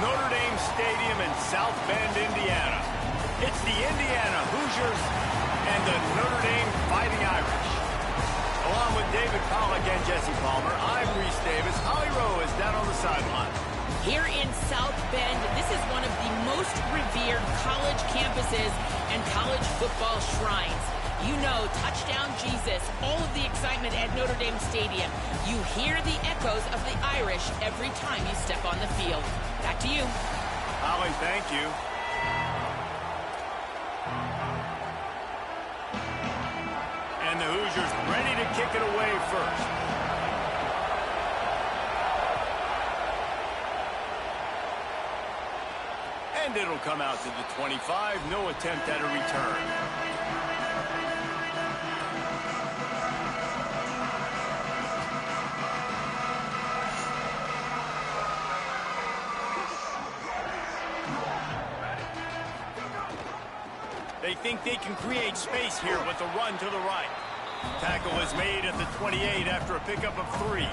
Notre Dame Stadium in South Bend, Indiana. It's the Indiana Hoosiers and the Notre Dame Fighting Irish. Along with David Pollack and Jesse Palmer, I'm Reese Davis. Holly Rowe is down on the sideline. Here in South Bend, this is one of the most revered college campuses and college football shrines. You know, touchdown Jesus, all of the excitement at Notre Dame Stadium. You hear the echoes of the Irish every time you step on the field. Back to you. Holly, thank you. And the Hoosiers ready to kick it away first. And it'll come out to the 25. No attempt at a return. They think they can create space here with the run to the right. Tackle is made at the 28 after a pickup of 3.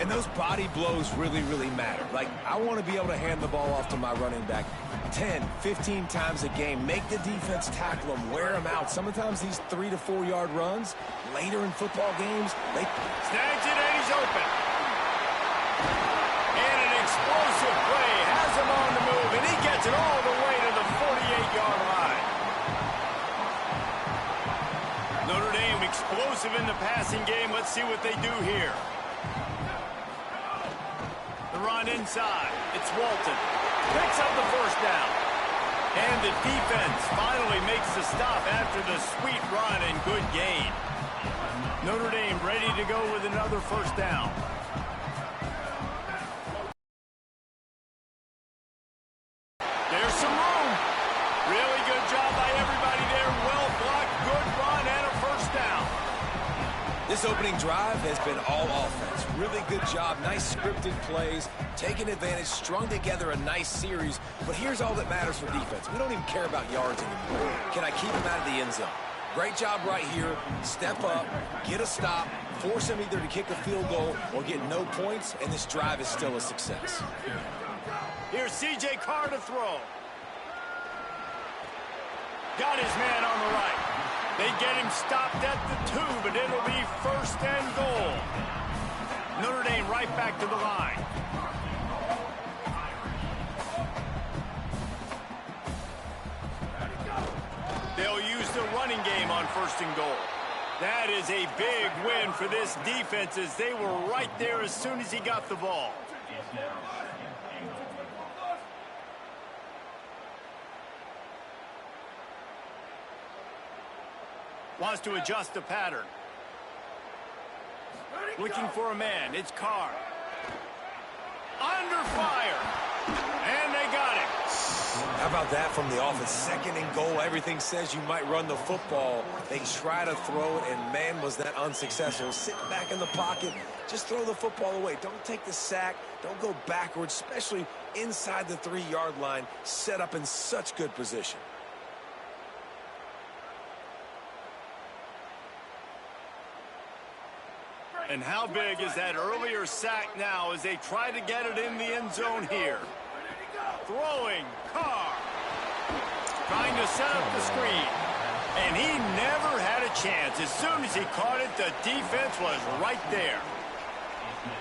And those body blows really, really matter. Like, I want to be able to hand the ball off to my running back 10, 15 times a game. Make the defense tackle them, wear them out. Sometimes these 3 to 4 yard runs, later in football games, they... Snags it and he's open. And an explosive play has him on the move, and he gets it all the way to the 48-yard line. Notre Dame explosive in the passing game. Let's see what they do here. The run inside. It's Walton. Picks up the first down. And the defense finally makes the stop after the sweet run and good gain. Notre Dame ready to go with another first down. There's some room. Really good job by everybody there. Well blocked, good run, and a first down. This opening drive has been all offense. Really good job. Nice scripted plays. Taking advantage, strung together a nice series. But here's all that matters for defense. We don't even care about yards anymore. Can I keep them out of the end zone? Great job right here. Step up, get a stop, force them either to kick a field goal or get no points, and this drive is still a success. Here's C.J. Carr to throw. Got his man on the right. They get him stopped at the 2, but it'll be first and goal. Notre Dame right back to the line. They'll use the running game on first and goal. That is a big win for this defense as they were right there as soon as he got the ball. Wants to adjust the pattern. Looking for a man. It's Carr. Under fire. And they got him. How about that from the offense? Second and goal. Everything says you might run the football. They try to throw it, and man, was that unsuccessful. Sit back in the pocket. Just throw the football away. Don't take the sack. Don't go backwards, especially inside the 3-yard line. Set up in such good position. And how big is that earlier sack now as they try to get it in the end zone here? Throwing, Carr. Trying to set up the screen. And he never had a chance. As soon as he caught it, the defense was right there.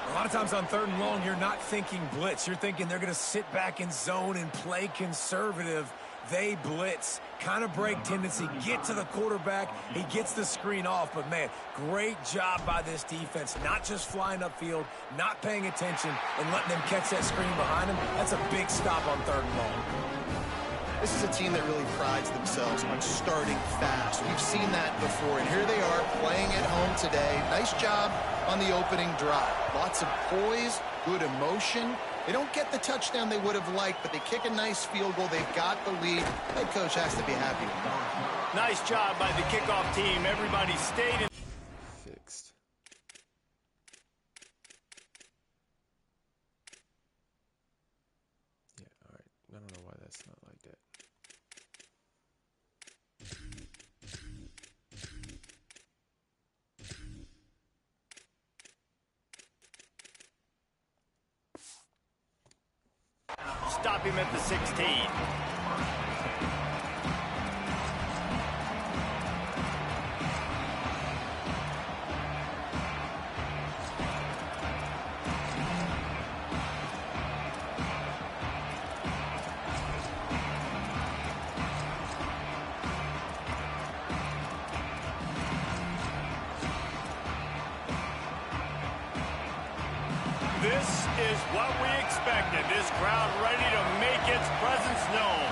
A lot of times on 3rd and long, you're not thinking blitz. You're thinking they're going to sit back in zone and play conservative. They blitz, kind of break tendency, get to the quarterback. He gets the screen off, but, man, great job by this defense, not just flying upfield, not paying attention, and letting them catch that screen behind them. That's a big stop on 3rd and long. This is a team that really prides themselves on starting fast. We've seen that before, and here they are playing at home today. Nice job on the opening drive. Lots of poise, good emotion. They don't get the touchdown they would have liked, but they kick a nice field goal. They've got the lead. Head coach has to be happy with that. Nice job by the kickoff team. Everybody stayed in. Fixed. Yeah, all right. I don't know why that's not like that. stop him at the 16. This is what we expected. This crowd ready to make its presence known.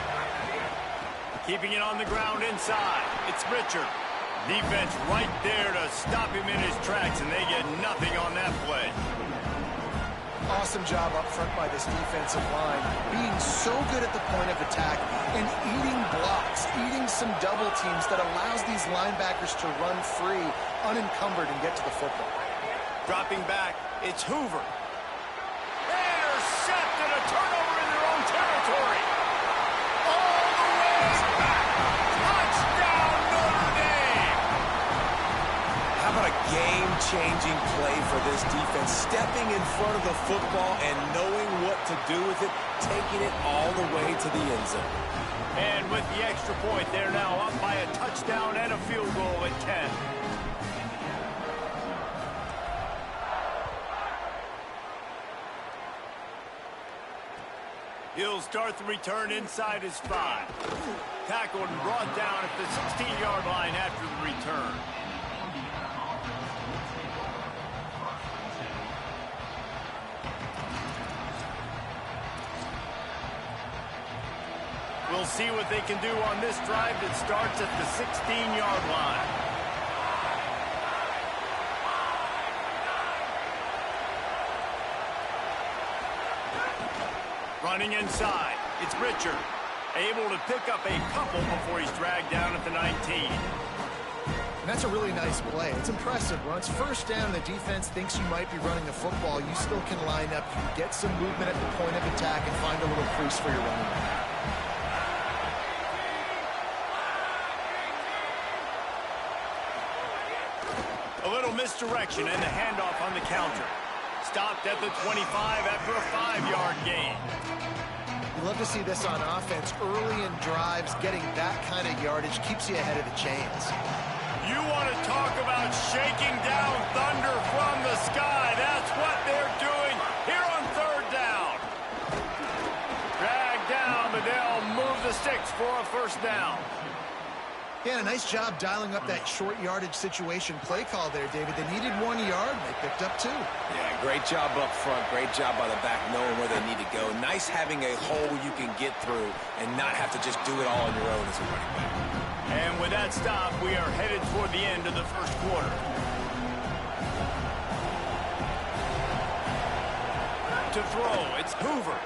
Keeping it on the ground inside. It's Richard. Defense right there to stop him in his tracks, and they get nothing on that play. Awesome job up front by this defensive line, being so good at the point of attack and eating blocks, eating some double teams that allows these linebackers to run free, unencumbered, and get to the football. Dropping back, it's Hoover. Intercepted, a turnover in their own territory. All the way back. Touchdown, Notre Dame. How about a game-changing play for this defense? Stepping in front of the football and knowing what to do with it, taking it all the way to the end zone. And with the extra point, they're now up by a touchdown and a field goal at 10. He'll start the return inside his 5. Tackled and brought down at the 16-yard line after the return. We'll see what they can do on this drive that starts at the 16-yard line. Running inside, it's Richard. Able to pick up a couple before he's dragged down at the 19. And that's a really nice play. It's impressive. Once first down, the defense thinks you might be running the football. You still can line up, you get some movement at the point of attack, and find a little crease for your running back. A little misdirection and the handoff on the counter. Stopped at the 25 after a 5-yard gain. You love to see this on offense. Early in drives, getting that kind of yardage keeps you ahead of the chains. You want to talk about shaking down thunder from the sky. That's what they're doing here on third down. Dragged down, but they'll move the sticks for a first down. Yeah, a nice job dialing up that short yardage situation play call there, David. They needed 1 yard, and they picked up 2. Yeah, great job up front. Great job by the back knowing where they need to go. Nice having a hole you can get through and not have to just do it all on your own as a running back. And with that stop, we are headed toward the end of the first quarter. To throw, it's Hoover.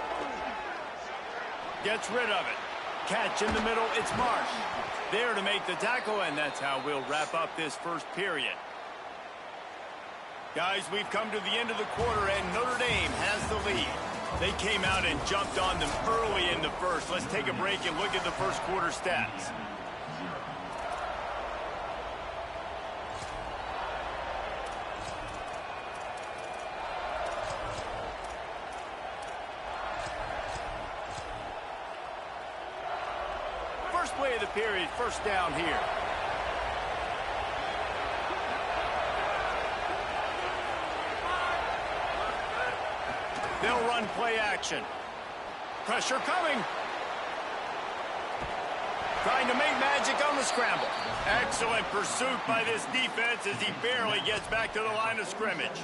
Gets rid of it. Catch in the middle, it's Marsh. There to make the tackle, and that's how we'll wrap up this first period. Guys, we've come to the end of the quarter, and Notre Dame has the lead. They came out and jumped on them early in the first. Let's take a break and look at the first quarter stats. First play of the period, first down here. They'll run play action. Pressure coming. Trying to make magic on the scramble. Excellent pursuit by this defense as he barely gets back to the line of scrimmage.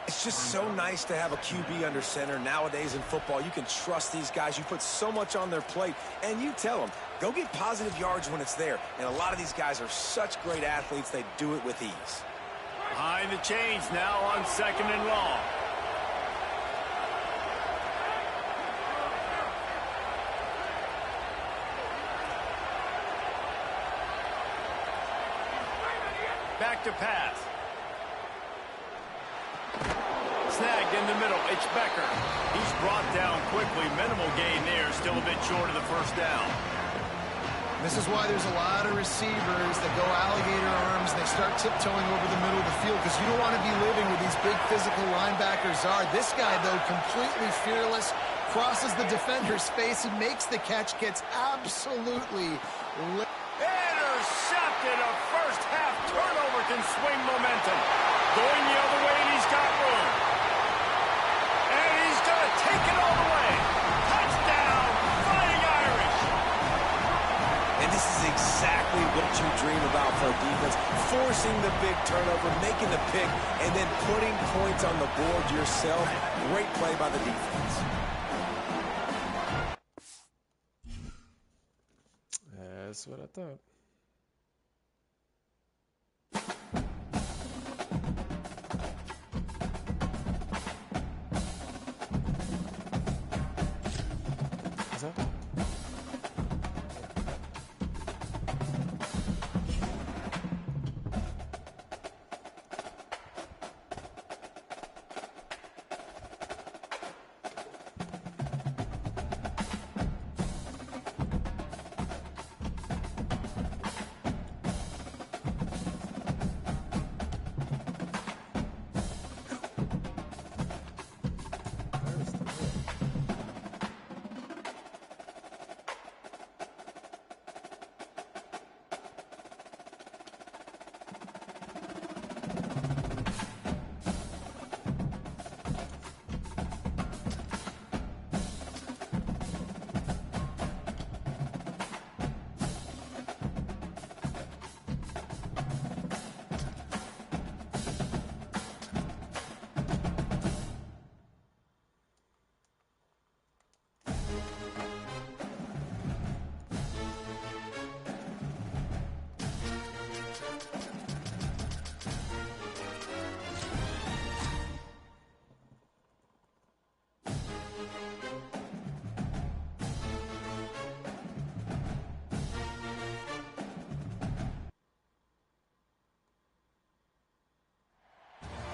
It's just so nice to have a QB under center. Nowadays in football, you can trust these guys. You put so much on their plate, and you tell them, go get positive yards when it's there. And a lot of these guys are such great athletes, they do it with ease. Behind the chains now on second and long. Back to pass. Snagged in the middle. It's Becker. He's brought down quickly. Minimal gain there. Still a bit short of the first down. This is why there's a lot of receivers that go alligator arms and they start tiptoeing over the middle of the field because you don't want to be living where these big physical linebackers are. This guy, though, completely fearless, crosses the defender's face and makes the catch, gets absolutely lit. Intercepted. A first-half turnover can swing momentum. Going the other way, and he's got room. And he's going to take it all the way. Touchdown, Fighting Irish. And this is exactly what you dream about for a defense. Forcing the big turnover, making the pick, and then putting points on the board yourself. Great play by the defense. That's what I thought. What's up?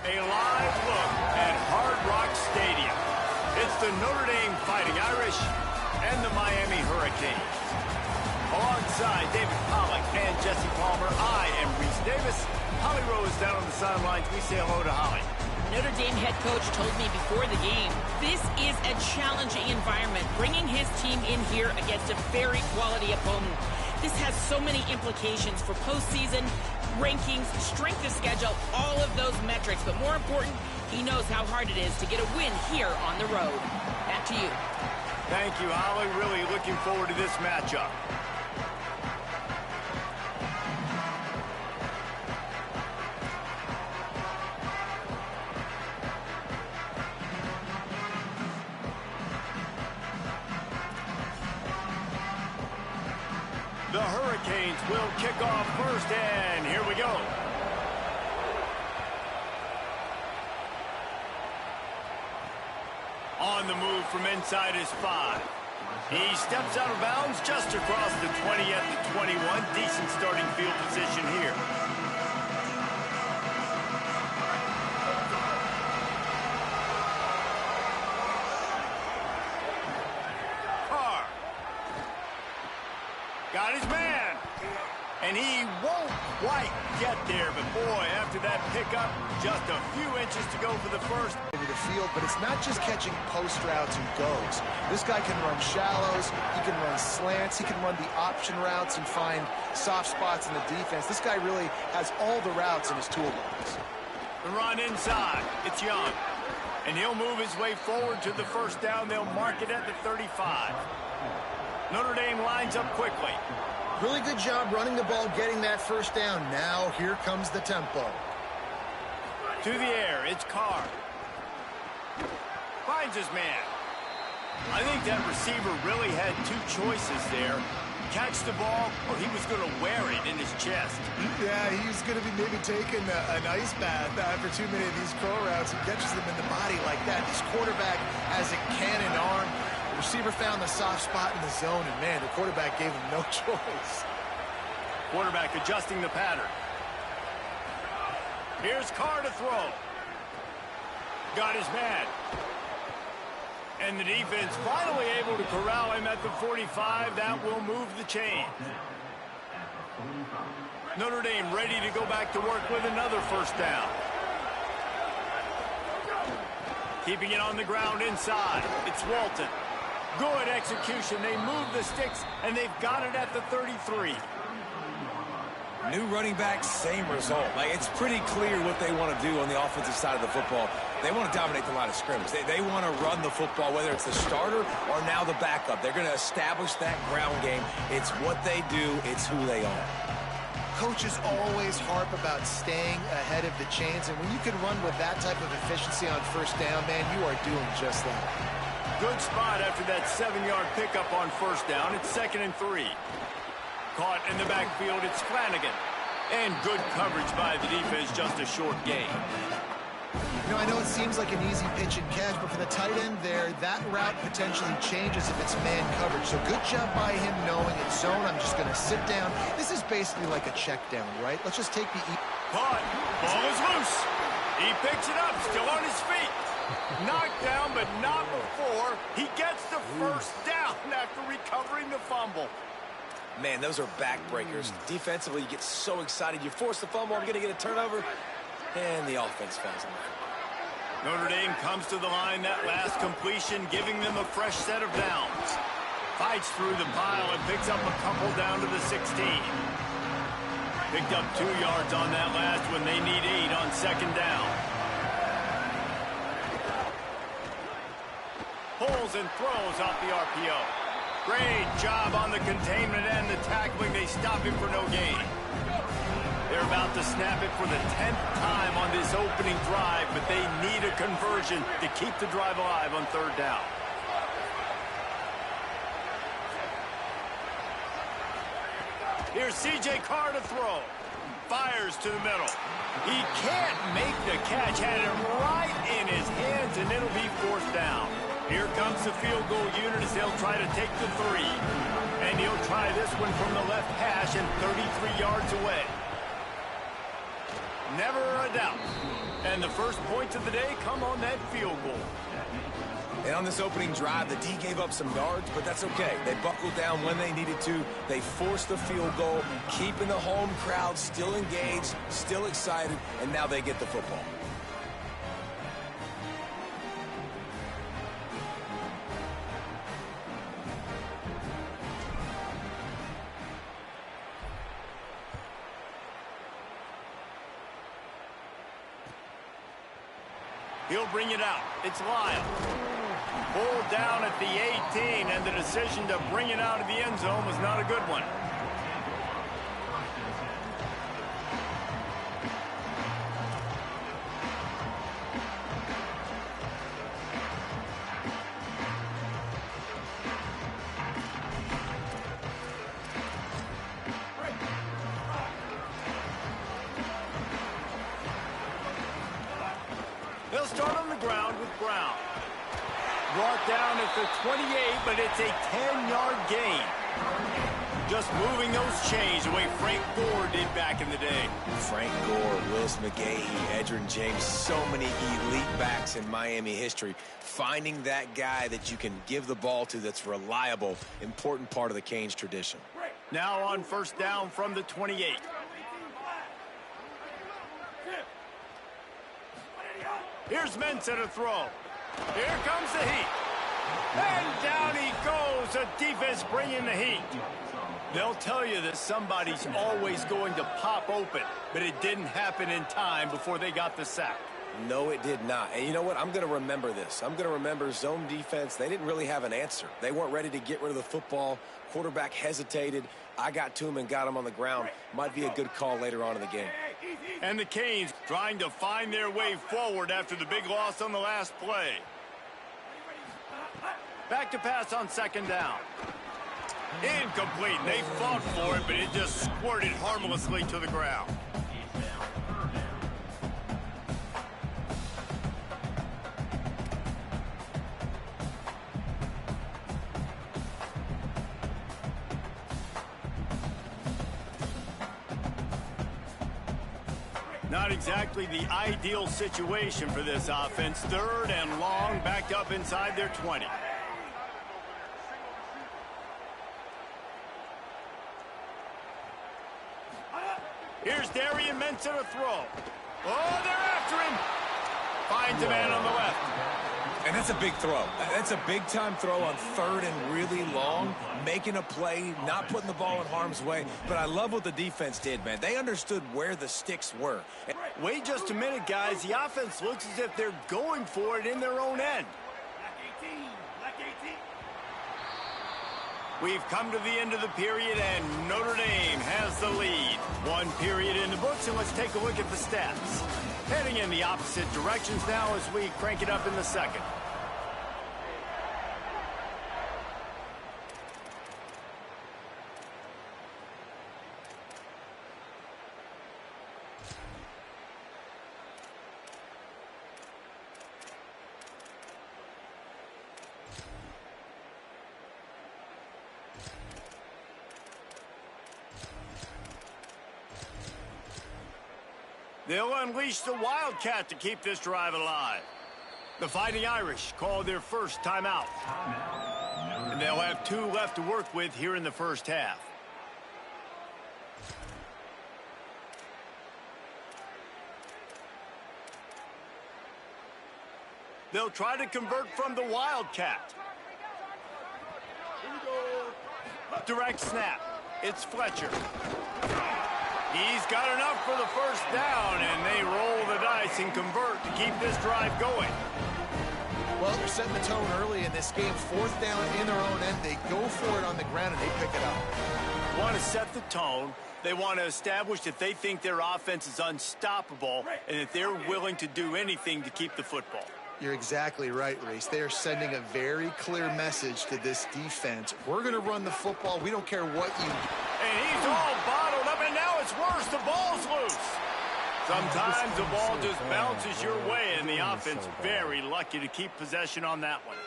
A live look at Hard Rock Stadium. It's the Notre Dame Fighting Irish and the Miami Hurricanes. Alongside David Pollack and Jesse Palmer, I am Reese Davis. Holly Rowe is down on the sidelines. We say hello to Holly. Notre Dame head coach told me before the game, this is a challenging environment, bringing his team in here against a very quality opponent. This has so many implications for postseason, rankings, strength of schedule, all of those metrics. But more important, he knows how hard it is to get a win here on the road. Back to you. Thank you, Holly. Really looking forward to this matchup. The Hurricanes will kick off first, and here we go. On the move from inside his 5. He steps out of bounds just across the 20 at the 21. Decent starting field position here. Got his man. And he won't quite get there. But, boy, after that pickup, just a few inches to go for the first. Over the field, but it's not just catching post routes and goes. This guy can run shallows. He can run slants. He can run the option routes and find soft spots in the defense. This guy really has all the routes in his toolbox. The run inside. It's Young. And he'll move his way forward to the first down. They'll mark it at the 35. Notre Dame lines up quickly. Really good job running the ball, getting that first down. Now here comes the tempo. To the air, it's Carr. Finds his man. I think that receiver really had two choices there. Catch the ball, or he was going to wear it in his chest. Yeah, he's going to be maybe taking an ice bath after too many of these curl routes. He catches them in the body like that. This quarterback has a cannon arm. The receiver found the soft spot in the zone, and, man, the quarterback gave him no choice. Quarterback adjusting the pattern. Here's Carr to throw. Got his man. And the defense finally able to corral him at the 45. That will move the chain. Notre Dame ready to go back to work with another first down. Keeping it on the ground inside. It's Walton. Good execution. They move the sticks, and they've got it at the 33. New running back, same result. Like, it's pretty clear what they want to do on the offensive side of the football. They want to dominate the line of scrimmage. They want to run the football, whether it's the starter or now the backup. They're going to establish that ground game. It's what they do. It's who they are. Coaches always harp about staying ahead of the chains, and when you can run with that type of efficiency on first down, man, you are doing just that. Good spot after that 7-yard pickup on first down. It's 2nd and 3. Caught in the backfield, it's Flanagan. And good coverage by the defense, just a short gain. You know, I know it seems like an easy pitch and catch, but for the tight end there, that route potentially changes if it's man coverage. So good job by him knowing it's zone. I'm just going to sit down. This is basically like a check down, right? Let's just take the... Caught. Ball is loose. He picks it up, still on his feet. Knocked down, but not before. He gets the first down after recovering the fumble. Man, those are backbreakers. Defensively, you get so excited. You force the fumble, I'm going to get a turnover, and the offense falls in line. Notre Dame comes to the line that last completion, giving them a fresh set of downs. Fights through the pile and picks up a couple down to the 16. Picked up 2 yards on that last when they need 8 on 2nd down. Pulls and throws off the RPO. Great job on the containment and the tackling. They stop him for no gain. They're about to snap it for the 10th time on this opening drive, but they need a conversion to keep the drive alive on 3rd down. Here's C.J. Carr to throw. Fires to the middle. He can't make the catch. Had it right in his hands, and it'll be 4th down. Here comes the field goal unit as they'll try to take the 3. And he'll try this one from the left hash and 33 yards away. Never a doubt. And the first points of the day come on that field goal. And on this opening drive, the D gave up some yards, but that's okay. They buckled down when they needed to. They forced the field goal, keeping the home crowd still engaged, still excited, and now they get the football. He'll bring it out. It's Lyle. Pulled down at the 18, and the decision to bring it out of the end zone was not a good one. They'll start on the ground with Brown. Brought down at the 28, but it's a 10-yard gain. Just moving those chains the way Frank Gore did back in the day. Frank Gore, Willis McGahee, Edgerrin James, so many elite backs in Miami history. Finding that guy that you can give the ball to that's reliable, important part of the Canes tradition. Now on 1st down from the 28. Here's Mensah to throw. Here comes the heat. And down he goes. The defense bringing the heat. They'll tell you that somebody's always going to pop open, but it didn't happen in time before they got the sack. No, it did not. And you know what? I'm going to remember this. I'm going to remember zone defense. They didn't really have an answer. They weren't ready to get rid of the football. Quarterback hesitated. I got to him and got him on the ground. Might be a good call later on in the game. And the Canes trying to find their way forward after the big loss on the last play. Back to pass on 2nd down. Incomplete. They fought for it, but it just squirted harmlessly to the ground. Not exactly the ideal situation for this offense. 3rd and long, backed up inside their 20. Here's Darian Mensah to throw. Oh, they're after him. Finds a man on the left. And that's a big throw. That's a big-time throw on third and really long, making a play, not putting the ball in harm's way. But I love what the defense did, man. They understood where the sticks were. Wait just a minute, guys. The offense looks as if they're going for it in their own end. We've come to the end of the period, and Notre Dame has the lead. One period in the books, and let's take a look at the stats. Heading in the opposite directions now as we crank it up in the second. They'll unleash the Wildcat to keep this drive alive. The Fighting Irish call their first timeout. And they'll have 2 left to work with here in the first half. They'll try to convert from the Wildcat. Direct snap. It's Fletcher. He's got enough for the first down, and they roll the dice and convert to keep this drive going. Well, they're setting the tone early in this game. 4th down in their own end. They go for it on the ground, and they pick it up. Want to set the tone. They want to establish that they think their offense is unstoppable and that they're willing to do anything to keep the football. You're exactly right, Reese. They are sending a very clear message to this defense. We're going to run the football. We don't care what you... And he's all bottled up, and now it's worse. The ball's loose. Sometimes the ball just bounces your way, and the offense very lucky to keep possession on that one.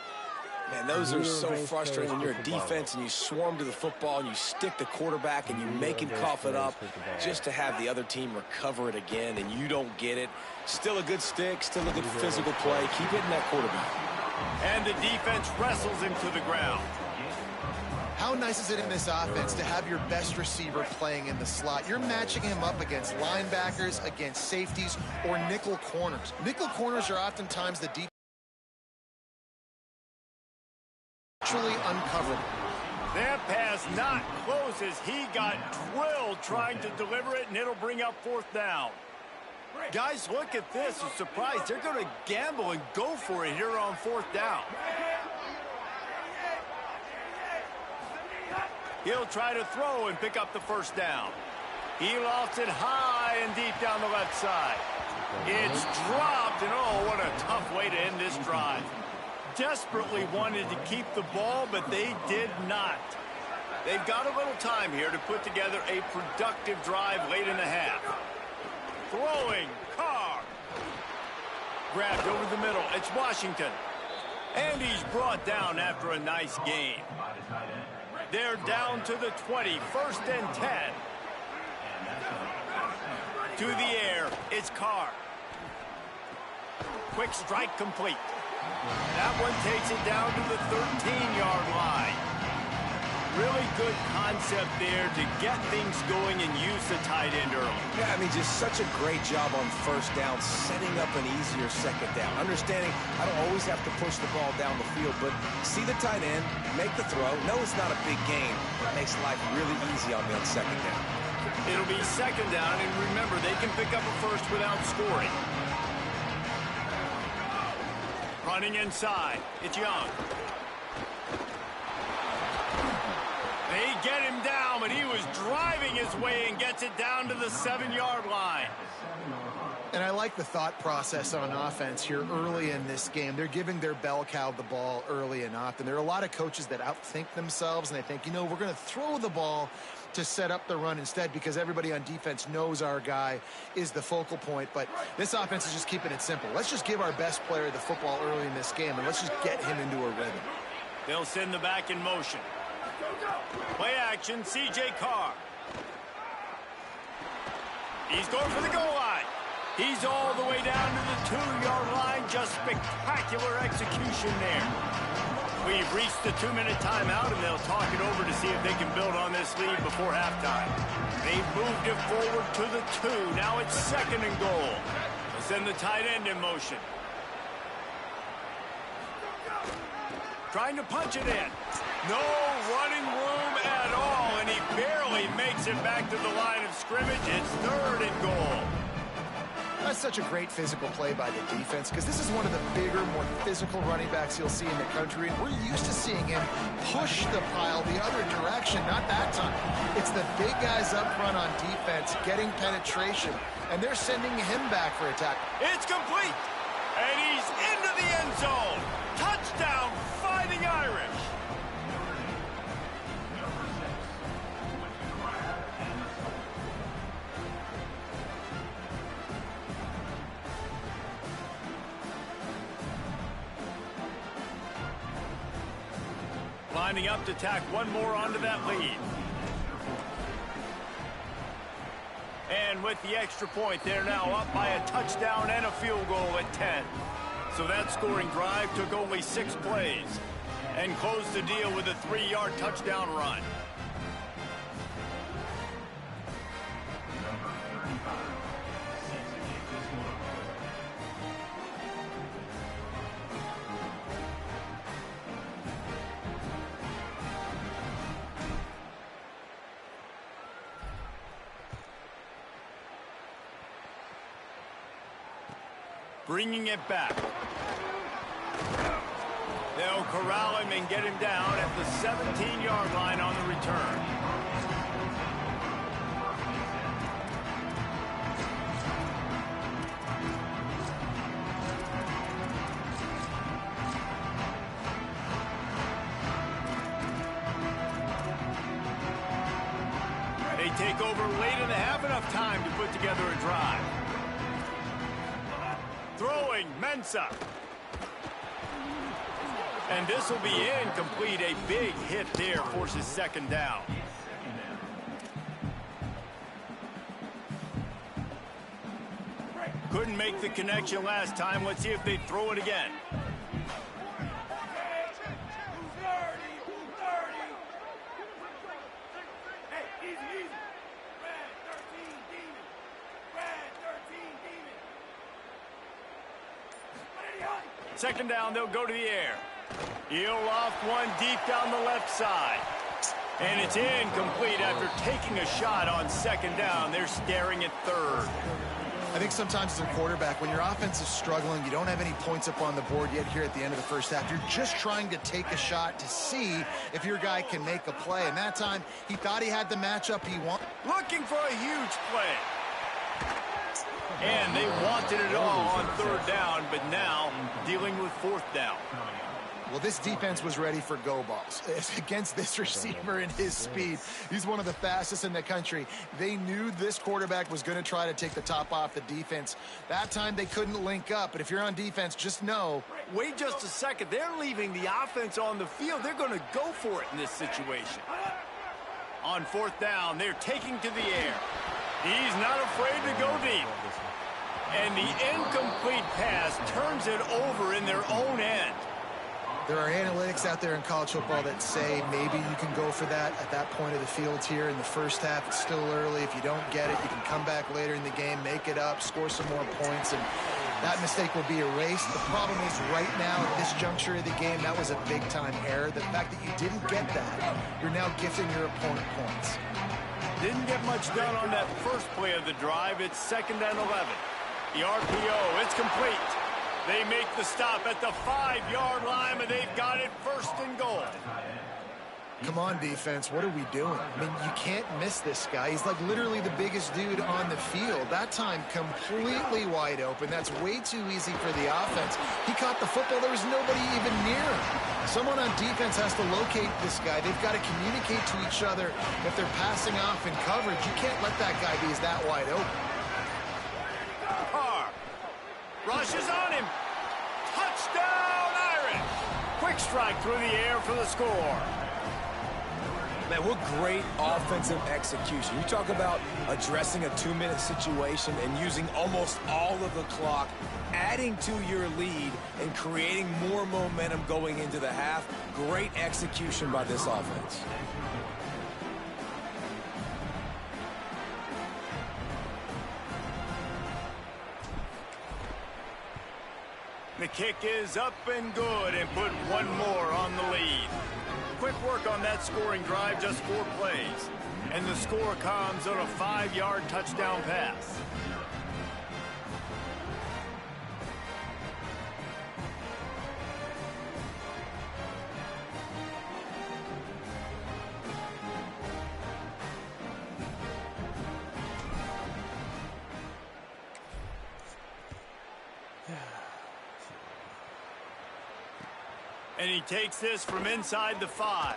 Man, those are so frustrating when you're a defense and you swarm to the football and you stick the quarterback and you make him cough it up just to have the other team recover it again, and you don't get it. Still a good stick, still a good physical play. Keep hitting that quarterback. And the defense wrestles him to the ground. How nice is it in this offense to have your best receiver playing in the slot? You're matching him up against linebackers, against safeties, or nickel corners. Nickel corners are oftentimes the deep virtually uncoverable. That pass not close as he got drilled trying to deliver it, and it'll bring up 4th down. Guys, look at this. I'm surprised. They're going to gamble and go for it here on 4th down. He'll try to throw and pick up the first down. He lofts it high and deep down the left side. It's dropped, and oh, what a tough way to end this drive. Desperately wanted to keep the ball, but they did not. They've got a little time here to put together a productive drive late in the half. Throwing, Carr. Grabbed over the middle, it's Washington. And he's brought down after a nice gain. They're down to the 20, 1st and 10. To the air, it's Carr. Quick strike complete. That one takes it down to the 13-yard line. Really good concept there to get things going and use the tight end early. Yeah, I mean, just such a great job on first down, setting up an easier second down. Understanding I don't always have to push the ball down the field, but see the tight end, make the throw. No, it's not a big gain, but it makes life really easy on me on second down. It'll be 2nd down, and remember, they can pick up a first without scoring. Running inside, it's Young. They get him down, but he was driving his way and gets it down to the 7-yard line. And I like the thought process on offense here early in this game. They're giving their bell cow the ball early and often. There are a lot of coaches that outthink themselves, and they think, you know, we're going to throw the ball to set up the run instead because everybody on defense knows our guy is the focal point. But this offense is just keeping it simple. Let's just give our best player the football early in this game, and let's just get him into a rhythm. They'll send the back in motion. Play action, C.J. Carr. He's going for the goal line. He's all the way down to the 2-yard line. Just spectacular execution there. We've reached the 2-minute timeout, and they'll talk it over to see if they can build on this lead before halftime. They've moved it forward to the 2. Now it's 2nd and goal. They'll send the tight end in motion. Trying to punch it in. No running room at all, and he barely makes it back to the line of scrimmage. It's 3rd and goal. That's such a great physical play by the defense because this is one of the bigger, more physical running backs you'll see in the country, and we're used to seeing him push the pile the other direction. Not that time. It's the big guys up front on defense getting penetration, and they're sending him back for attack. It's complete, and he's into the end zone. Touchdown, Fighting Irish. Lining up to tack one more onto that lead. And with the extra point, they're now up by a touchdown and a field goal at 10. So that scoring drive took only 6 plays and closed the deal with a 3-yard touchdown run. Bringing it back. They'll corral him and get him down at the 17-yard line on the return. They take over late and they have enough time to put together a drive. Throwing, Mensah. And this will be incomplete. A big hit there forces 2nd down. Couldn't make the connection last time. Let's see if they throw it again. Second down, they'll go to the air. He'll loft one deep down the left side. And it's incomplete after taking a shot on 2nd down. They're staring at 3rd. I think sometimes as a quarterback, when your offense is struggling, you don't have any points up on the board yet here at the end of the first half. You're just trying to take a shot to see if your guy can make a play. And that time, he thought he had the matchup he wanted. Looking for a huge play. And they wanted it all on 3rd down, but now dealing with 4th down. Well, this defense was ready for go balls. Against this receiver and his speed, he's one of the fastest in the country. They knew this quarterback was going to try to take the top off the defense. That time they couldn't link up, but if you're on defense, just know. Wait just a second. They're leaving the offense on the field. They're going to go for it in this situation. On 4th down, they're taking to the air. He's not afraid to go deep. And the incomplete pass turns it over in their own end. There are analytics out there in college football that say maybe you can go for that at that point of the field here in the first half. It's still early. If you don't get it, you can come back later in the game, make it up, score some more points, and that mistake will be erased. The problem is right now at this juncture of the game, that was a big-time error. The fact that you didn't get that, you're now gifting your opponent points. Didn't get much done on that first play of the drive. It's 2nd and 11. The RPO, it's complete. They make the stop at the 5-yard line, and they've got it 1st and goal. Come on, defense. What are we doing? I mean, you can't miss this guy. He's like literally the biggest dude on the field. That time, completely wide open. That's way too easy for the offense. He caught the football. There was nobody even near him. Someone on defense has to locate this guy. They've got to communicate to each other if they're passing off in coverage. You can't let that guy be that wide open. Carr rushes on him. Touchdown, Irish. Quick strike through the air for the score. Man, what great offensive execution. You talk about addressing a 2-minute situation and using almost all of the clock, adding to your lead and creating more momentum going into the half. Great execution by this offense. The kick is up and good and put one more on the lead. Quick work on that scoring drive, just 4 plays. And the score comes on a 5-yard touchdown pass. And he takes this from inside the 5.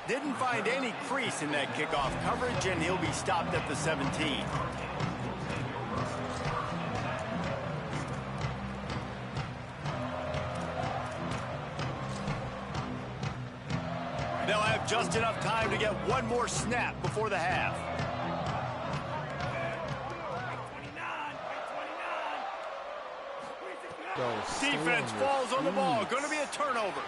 Didn't find any crease in that kickoff coverage, and he'll be stopped at the 17. They'll have just enough time to get one more snap before the half. Bro, stay Defense on your falls on the ball. feet. Going to be a turnover.